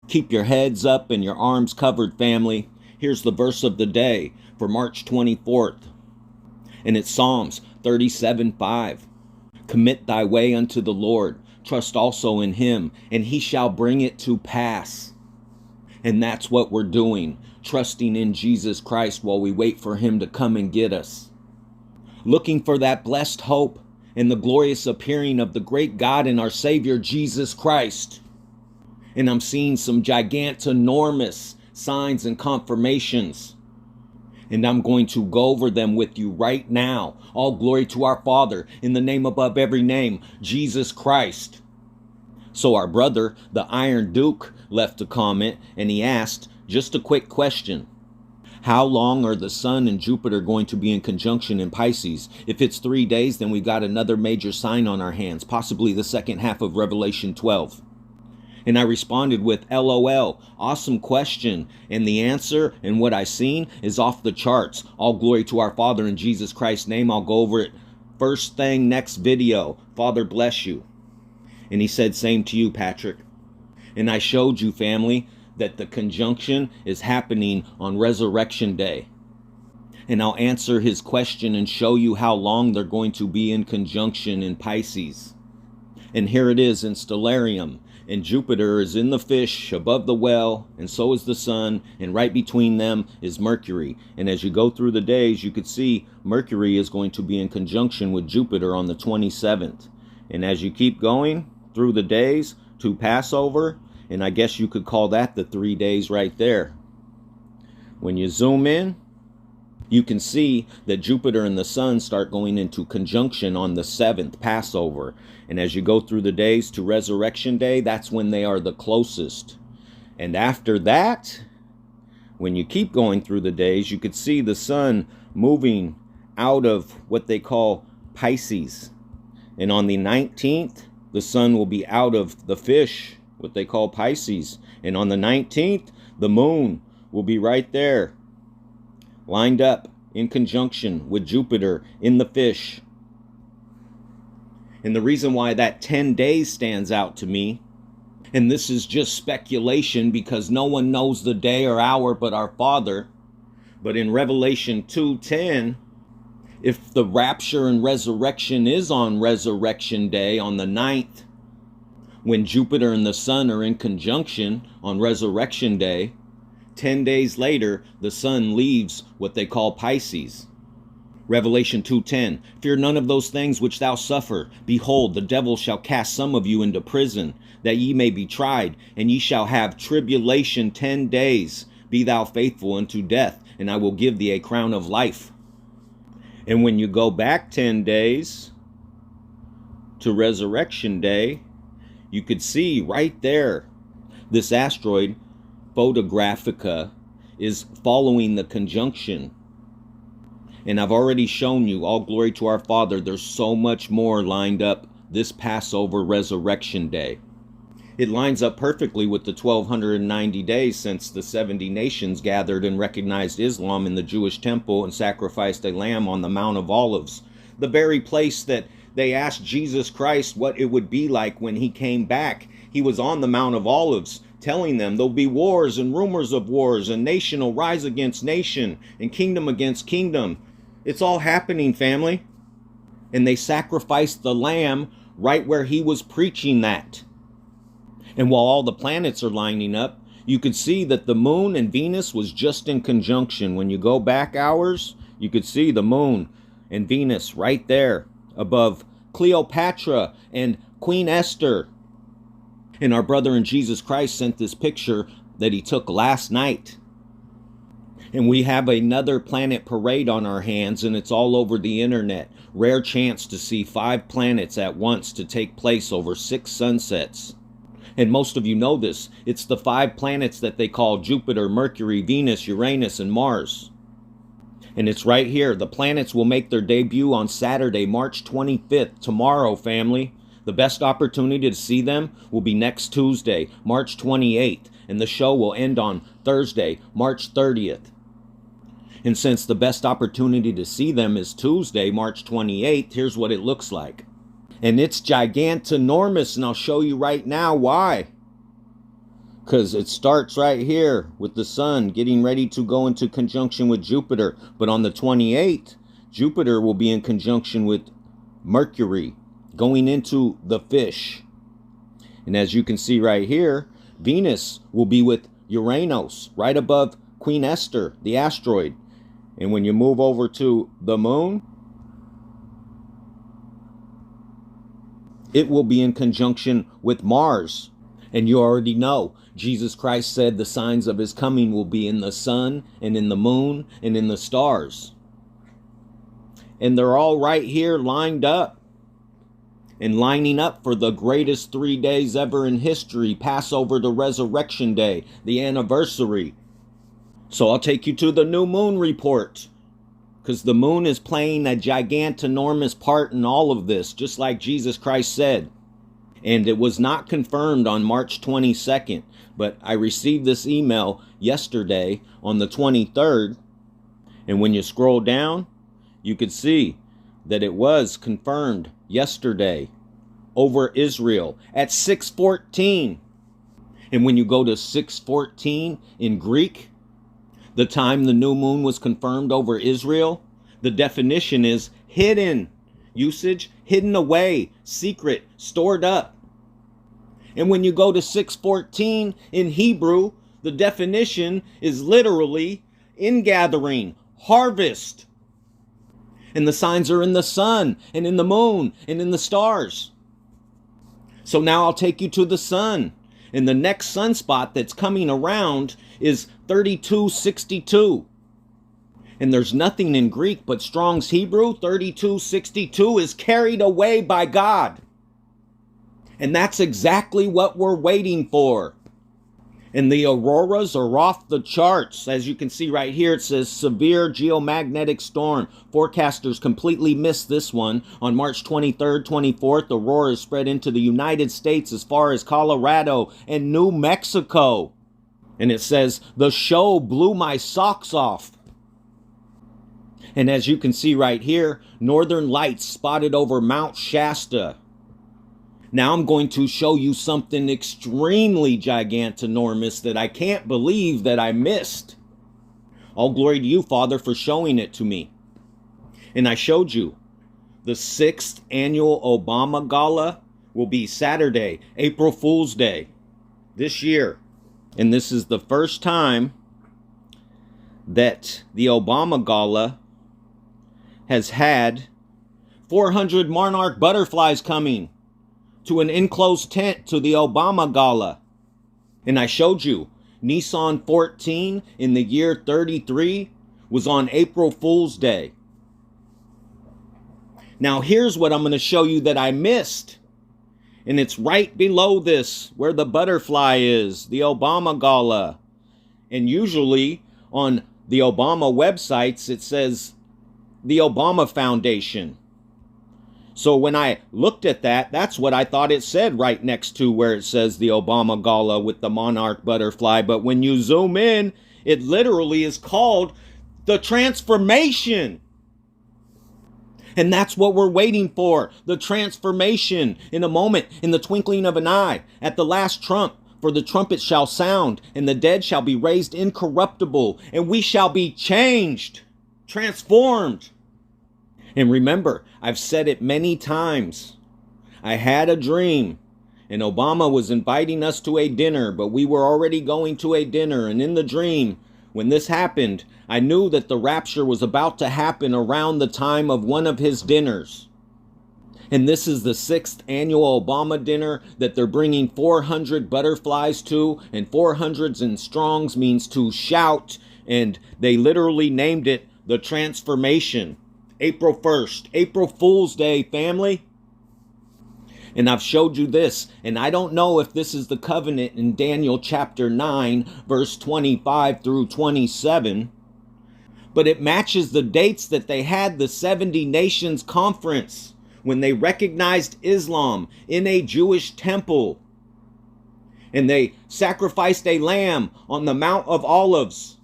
Keep your heads up and your arms covered, family. Here's the verse of the day for March 24th. And it's Psalms 37:5. Commit thy way unto the Lord. Trust also in him, and he shall bring it to pass. And that's what we're doing, trusting in Jesus Christ while we wait for him to come and get us. Looking for that blessed hope and the glorious appearing of the great God and our Savior, Jesus Christ. And I'm seeing some gigantinormous signs and confirmations. And I'm going to go over them with you right now. All glory to our Father, in the name above every name, Jesus Christ. So our brother, the Iron Duke, left a comment, and he asked just a quick question. How long are the Sun and Jupiter going to be in conjunction in Pisces? If it's 3 days, then we've got another major sign on our hands, possibly the second half of Revelation 12. And I responded with, LOL, awesome question. And the answer and what I seen is off the charts. All glory to our Father in Jesus Christ's name. I'll go over it first thing next video. Father bless you. And he said, same to you, Patrick. And I showed you, family, that the conjunction is happening on Resurrection Day. And I'll answer his question and show you how long they're going to be in conjunction in Pisces. And here it is in Stellarium. And Jupiter is in the fish above the well, and so is the sun, and right between them is Mercury. And as you go through the days, you could see Mercury is going to be in conjunction with Jupiter on the 27th. And as you keep going through the days to Passover, and I guess you could call that the 3 days right there. When you zoom in, you can see that Jupiter and the sun start going into conjunction on the 7th, Passover. And as you go through the days to Resurrection Day, that's when they are the closest. And after that, when you keep going through the days, you could see the sun moving out of what they call Pisces. And on the 19th, the sun will be out of the fish, what they call Pisces. And on the 19th, the moon will be right there, lined up in conjunction with Jupiter in the fish. And the reason why that 10 days stands out to me, and this is just speculation because no one knows the day or hour but our Father, but in Revelation 2:10, if the rapture and resurrection is on Resurrection Day on the 9th, when Jupiter and the sun are in conjunction on Resurrection Day, 10 days later, the sun leaves what they call Pisces. Revelation 2:10, fear none of those things which thou suffer. Behold, the devil shall cast some of you into prison, that ye may be tried, and ye shall have tribulation 10 days. Be thou faithful unto death, and I will give thee a crown of life. And when you go back 10 days to Resurrection Day, you could see right there, this asteroid, Photographica, is following the conjunction. And I've already shown you, all glory to our Father, there's so much more lined up this Passover Resurrection Day. It lines up perfectly with the 1290 days since the 70 nations gathered and recognized Islam in the Jewish temple and sacrificed a lamb on the Mount of Olives, the very place that they asked Jesus Christ what it would be like when he came back. He was on the Mount of Olives telling them there'll be wars and rumors of wars, and nation will rise against nation and kingdom against kingdom. It's all happening, family. And they sacrificed the lamb right where he was preaching that. And while all the planets are lining up, you could see that the moon and Venus was just in conjunction. When you go back hours, you could see the moon and Venus right there above Cleopatra and Queen Esther. And our brother in Jesus Christ sent this picture that he took last night. And we have another planet parade on our hands, and it's all over the internet. Rare chance to see 5 planets at once to take place over 6 sunsets. And most of you know this. It's the 5 planets that they call Jupiter, Mercury, Venus, Uranus, and Mars. And it's right here. The planets will make their debut on Saturday, March 25th, tomorrow, family. The best opportunity to see them will be next Tuesday, March 28th, and the show will end on Thursday, March 30th. And since the best opportunity to see them is Tuesday, March 28th, here's what it looks like. And it's gigantinormous, and I'll show you right now why. Because it starts right here with the sun getting ready to go into conjunction with Jupiter. But on the 28th, Jupiter will be in conjunction with Mercury, going into the fish. And as you can see right here, Venus will be with Uranus, right above Queen Esther, the asteroid. And when you move over to the moon, it will be in conjunction with Mars. And you already know, Jesus Christ said the signs of his coming will be in the sun and in the moon and in the stars. And they're all right here lined up and lining up for the greatest 3 days ever in history, Passover to Resurrection Day, the anniversary. So I'll take you to the new moon report, because the moon is playing a gigantinormous part in all of this, just like Jesus Christ said. And it was not confirmed on March 22nd, but I received this email yesterday on the 23rd. And when you scroll down, you could see that it was confirmed yesterday over Israel at 6:14. And when you go to 6:14 in Greek, the time the new moon was confirmed over Israel, the definition is hidden. Usage, hidden away, secret, stored up. And when you go to 6:14 in Hebrew, the definition is literally ingathering, harvest. And the signs are in the sun and in the moon and in the stars. So now I'll take you to the sun. And the next sunspot that's coming around is 3262. And there's nothing in Greek but Strong's Hebrew. 3262 is carried away by God. And that's exactly what we're waiting for. And the auroras are off the charts. As you can see right here, it says severe geomagnetic storm. Forecasters completely missed this one. On March 23rd, 24th, the aurora is spread into the United States as far as Colorado and New Mexico. And it says, the show blew my socks off. And as you can see right here, northern lights spotted over Mount Shasta. Now I'm going to show you something extremely gigantinormous that I can't believe that I missed. All glory to you, Father, for showing it to me. And I showed you the 6th annual Obama Gala will be Saturday, April Fool's Day this year. And this is the first time that the Obama Gala has had 400 monarch butterflies coming to an enclosed tent to the Obama Gala. And I showed you Nissan 14 in the year 33 was on April Fool's Day. Now here's what I'm going to show you that I missed. And it's right below this where the butterfly is, the Obama Gala. And usually on the Obama websites it says the Obama Foundation. So when I looked at that, that's what I thought it said right next to where it says the Obama Gala with the monarch butterfly. But when you zoom in, it literally is called the transformation. And that's what we're waiting for, the transformation. In a moment, in the twinkling of an eye, at the last trump, for the trumpet shall sound, and the dead shall be raised incorruptible, and we shall be changed, transformed. And remember, I've said it many times. I had a dream, and Obama was inviting us to a dinner, but we were already going to a dinner. And in the dream, when this happened, I knew that the rapture was about to happen around the time of one of his dinners. And this is the 6th annual Obama dinner that they're bringing 400 butterflies to, and 400s in Strongs means to shout, and they literally named it the transformation. April 1st, April Fool's Day, family. And I've showed you this, and I don't know if this is the covenant in Daniel chapter 9, verse 25 through 27, but it matches the dates that they had the 70 Nations Conference when they recognized Islam in a Jewish temple. And they sacrificed a lamb on the Mount of Olives.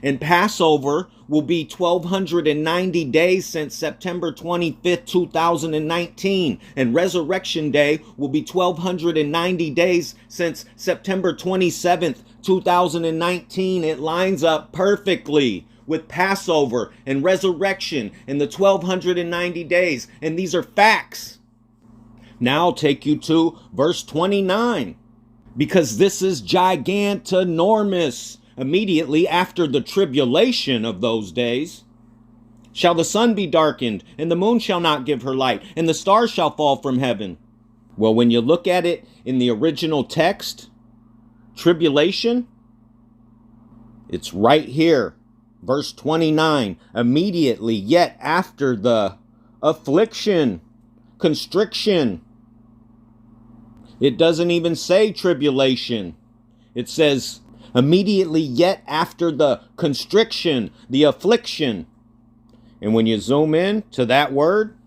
And Passover will be 1,290 days since September 25th, 2019. And Resurrection Day will be 1,290 days since September 27th, 2019. It lines up perfectly with Passover and Resurrection and the 1,290 days. And these are facts. Now I'll take you to verse 29, because this is gigantinormous. Immediately after the tribulation of those days, shall the sun be darkened, and the moon shall not give her light, and the stars shall fall from heaven. Well, when you look at it in the original text, tribulation, it's right here. Verse 29, immediately, yet after the affliction, constriction. It doesn't even say tribulation. It says immediately, yet after the constriction, the affliction. And when you zoom in to that word,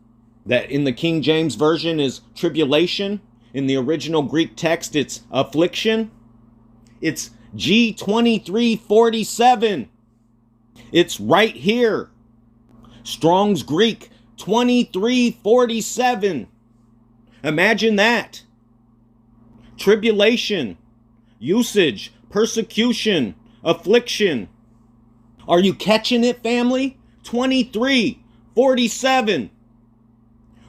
that in the King James Version is tribulation, in the original Greek text it's affliction, it's G2347. It's right here. Strong's Greek 2347. Imagine that. Tribulation, usage, persecution, affliction. Are you catching it, family? 2347.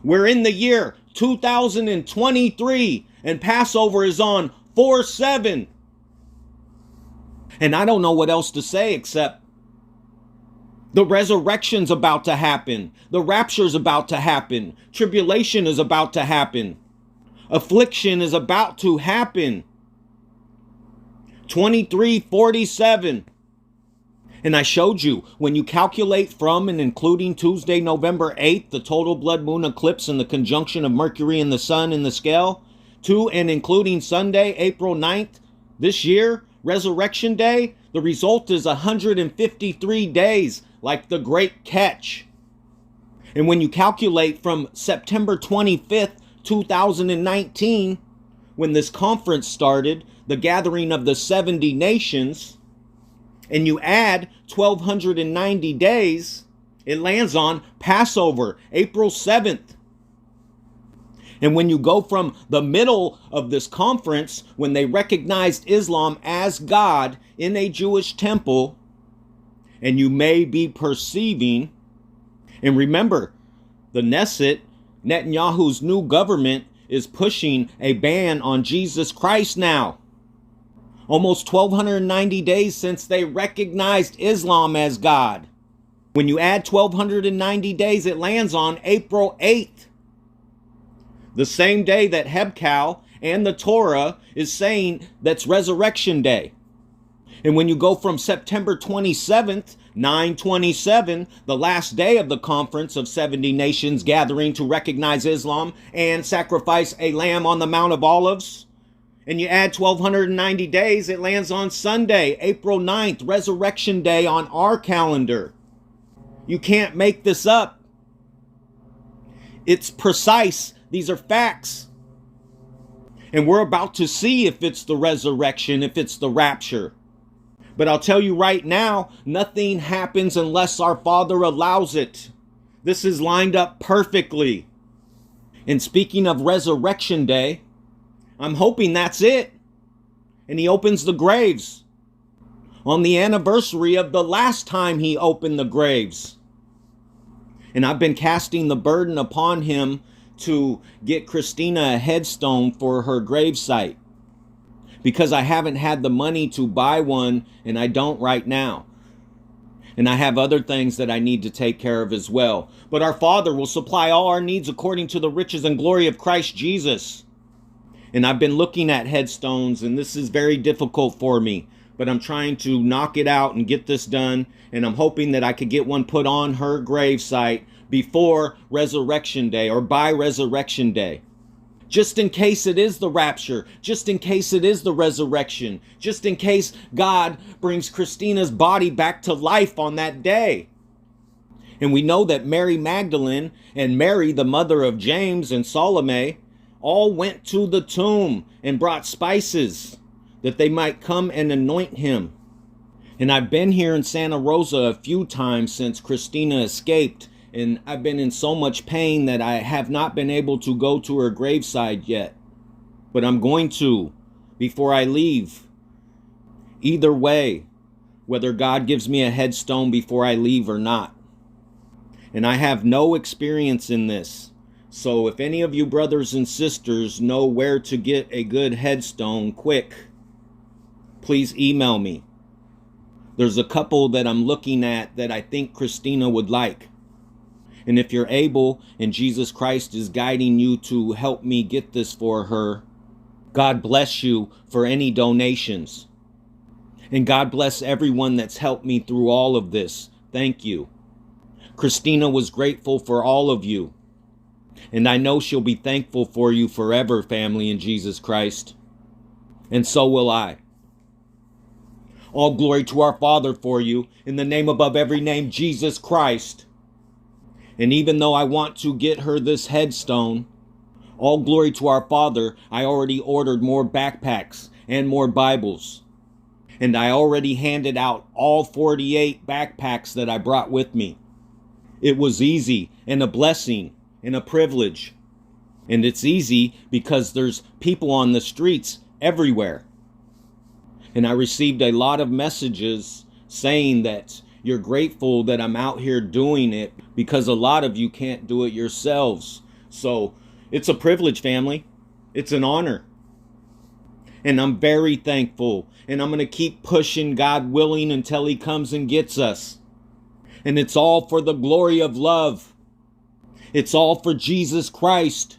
We're in the year 2023 and Passover is on 4/7. And I don't know what else to say except the resurrection's about to happen. The rapture's about to happen. Tribulation is about to happen. Affliction is about to happen. 2347. And I showed you, when you calculate from and including Tuesday, November 8th, the total blood moon eclipse and the conjunction of Mercury and the sun in the scale, to and including Sunday, April 9th, this year, Resurrection Day, the result is 153 days, like the Great Catch. And when you calculate from September 25th, 2019, when this conference started, the gathering of the 70 nations, and you add 1,290 days, it lands on Passover, April 7th. And when you go from the middle of this conference, when they recognized Islam as God in a Jewish temple, and you may be perceiving, and remember, the Knesset, Netanyahu's new government, is pushing a ban on Jesus Christ now. Almost 1,290 days since they recognized Islam as God. When you add 1,290 days, it lands on April 8th. The same day that Hebcal and the Torah is saying that's Resurrection Day. And when you go from September 27th, 9/27, the last day of the conference of 70 nations gathering to recognize Islam and sacrifice a lamb on the Mount of Olives, and you add 1,290 days, it lands on Sunday, April 9th, Resurrection Day on our calendar. You can't make this up. It's precise. These are facts. And we're about to see if it's the resurrection, if it's the rapture. But I'll tell you right now, nothing happens unless our Father allows it. This is lined up perfectly. And speaking of Resurrection Day, I'm hoping that's it. And he opens the graves on the anniversary of the last time he opened the graves. And I've been casting the burden upon him to get Christina a headstone for her gravesite, because I haven't had the money to buy one, and I don't right now. And I have other things that I need to take care of as well. But our Father will supply all our needs according to the riches and glory of Christ Jesus. And I've been looking at headstones, and this is very difficult for me. But I'm trying to knock it out and get this done. And I'm hoping that I could get one put on her gravesite before Resurrection Day or by Resurrection Day. Just in case it is the rapture, just in case it is the resurrection, just in case God brings Christina's body back to life on that day. And we know that Mary Magdalene and Mary, the mother of James and Salome, all went to the tomb and brought spices that they might come and anoint him. And I've been here in Santa Rosa a few times since Christina escaped, and I've been in so much pain that I have not been able to go to her graveside yet. But I'm going to before I leave. Either way, whether God gives me a headstone before I leave or not. And I have no experience in this. So if any of you brothers and sisters know where to get a good headstone quick, please email me. There's a couple that I'm looking at that I think Christina would like. And if you're able and Jesus Christ is guiding you to help me get this for her, God bless you for any donations. And God bless everyone that's helped me through all of this. Thank you. Christina was grateful for all of you. And I know she'll be thankful for you forever, family in Jesus Christ. And so will I. All glory to our Father for you, in the name above every name, Jesus Christ. And even though I want to get her this headstone, all glory to our Father, I already ordered more backpacks and more Bibles. And I already handed out all 48 backpacks that I brought with me. It was easy and a blessing and a privilege. And it's easy because there's people on the streets everywhere. And I received a lot of messages saying that you're grateful that I'm out here doing it because a lot of you can't do it yourselves. So it's a privilege, family. It's an honor. And I'm very thankful. And I'm going to keep pushing, God willing, until he comes and gets us. And it's all for the glory of love. It's all for Jesus Christ.